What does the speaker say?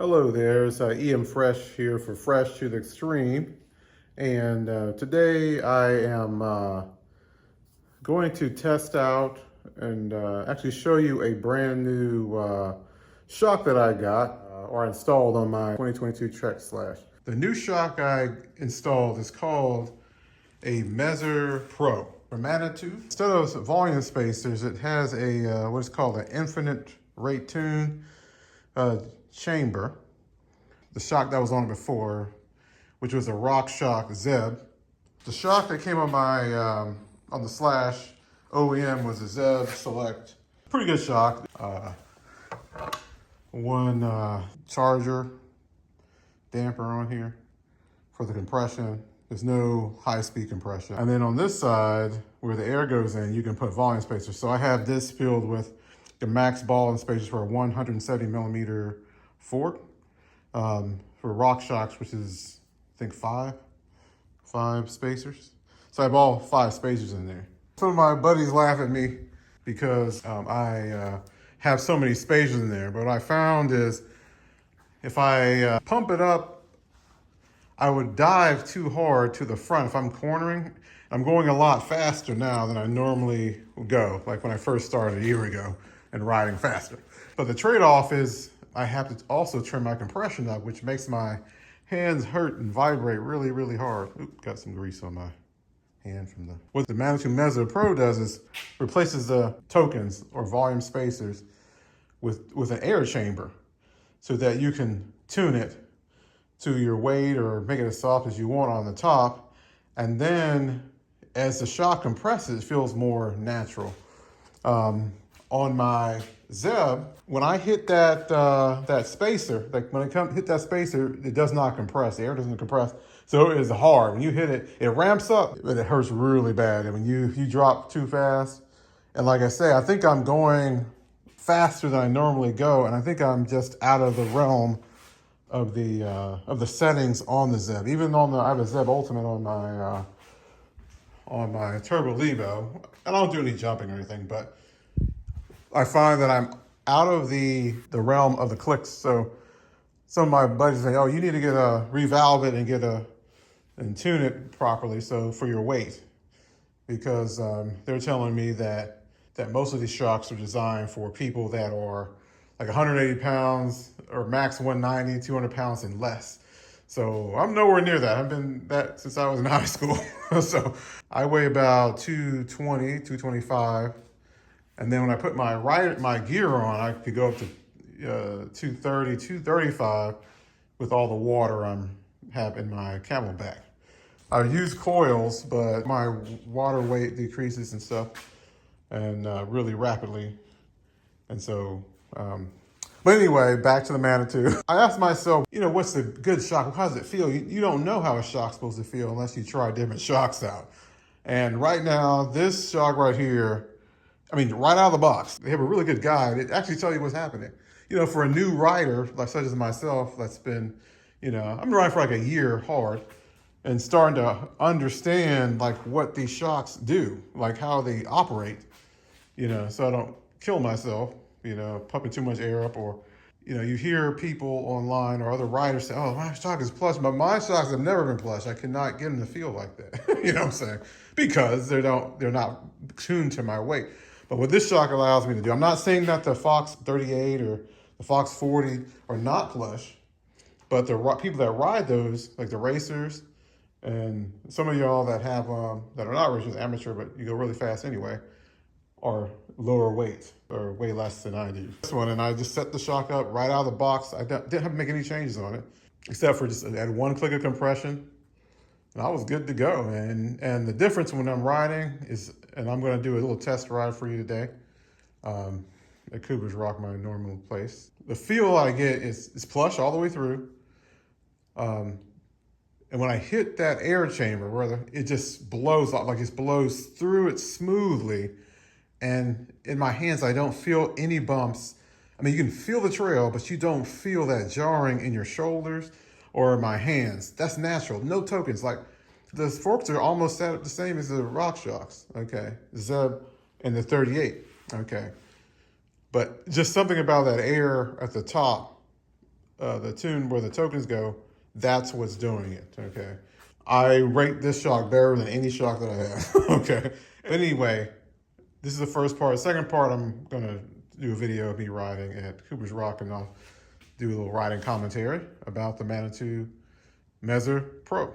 Hello there, it's EM Fresh here for Fresh to the Extreme. And today I am going to test out and actually show you a brand new shock that I got or installed on my 2022 Trek Slash. The new shock I installed is called a Mezzer Pro from Manitou. Instead of volume spacers, it has a what is called an infinite rate tune chamber. The shock that was on before, which was a RockShox Zeb. The shock that came on my on the Slash OEM was a Zeb Select. Pretty good shock. One charger damper on here for the compression. There's no high-speed compression. And then on this side, where the air goes in, you can put volume spacers. So I have this filled with the max ball and spacers for a 170 millimeter fork. For RockShox, which is, I think, five spacers. So I have all 5 spacers in there. Some of my buddies laugh at me because I have so many spacers in there. But what I found is if I pump it up, I would dive too hard to the front. If I'm cornering, I'm going a lot faster now than I normally would go, like when I first started a year ago and riding faster. But the trade-off is I have to also turn my compression up, which makes my hands hurt and vibrate really, really hard. Oop, got some grease on my hand from the... What the Manitou Mezzer Pro does is replaces the tokens or volume spacers with an air chamber so that you can tune it to your weight or make it as soft as you want on the top. And then as the shock compresses, it feels more natural. On my Zeb, when I hit that spacer, like when I hit that spacer, it does not compress. The air doesn't compress, so it is hard. When you hit it, it ramps up, but it hurts really bad. And when you drop too fast, and like I say, I think I'm going faster than I normally go, and I think I'm just out of the realm of the settings on the Zeb. Even on I have a Zeb Ultimate on my Turbo Levo. I don't do any jumping or anything, but I find that I'm out of the realm of the clicks. So some of my buddies say, oh, you need to revalve it and tune it properly so for your weight. Because they're telling me that most of these shocks are designed for people that are like 180 pounds or max 190, 200 pounds and less. So I'm nowhere near that. I've been that since I was in high school. So I weigh about 220, 225. And then when I put my gear on, I could go up to 230, 235 with all the water I have in my Camelback. I use coils, but my water weight decreases and stuff, and really rapidly. And so, but anyway, back to the Manitou. I asked myself, what's the good shock? How does it feel? You don't know how a shock's supposed to feel unless you try different shocks out. And right now, this shock right here, right out of the box, they have a really good guide. It actually tells you what's happening. For a new rider, like such as myself, that's been, I've been riding for like a year hard and starting to understand like what these shocks do, like how they operate, so I don't kill myself, pumping too much air up, or, you hear people online or other riders say, oh, my shock is plush, but my shocks have never been plush. I cannot get them to feel like that, you know what I'm saying? Because they're not tuned to my weight. But what this shock allows me to do, I'm not saying that the Fox 38 or the Fox 40 are not plush, but the people that ride those, like the racers, and some of y'all that have that are not racers, amateur, but you go really fast anyway, are lower weight or way less than I do. This one, and I just set the shock up right out of the box. I didn't have to make any changes on it, except for just add 1 click of compression. And I was good to go. And the difference when I'm riding is, and I'm going to do a little test ride for you today at Cooper's Rock, my normal place. The feel I get is plush all the way through. And when I hit that air chamber, it just blows off, like it blows through it smoothly. And in my hands, I don't feel any bumps. You can feel the trail, but you don't feel that jarring in your shoulders or my hands. That's natural, no tokens. Like the forks are almost the same as the RockShox, okay? Zeb and the 38, okay? But just something about that air at the top the tune where the tokens go, that's what's doing it, okay? I rate this shock better than any shock that I have, okay? Anyway, this is the first part. The second part, I'm gonna do a video of me riding at Cooper's Rock, and I'll do a little riding commentary about the Manitou Mezzer Pro.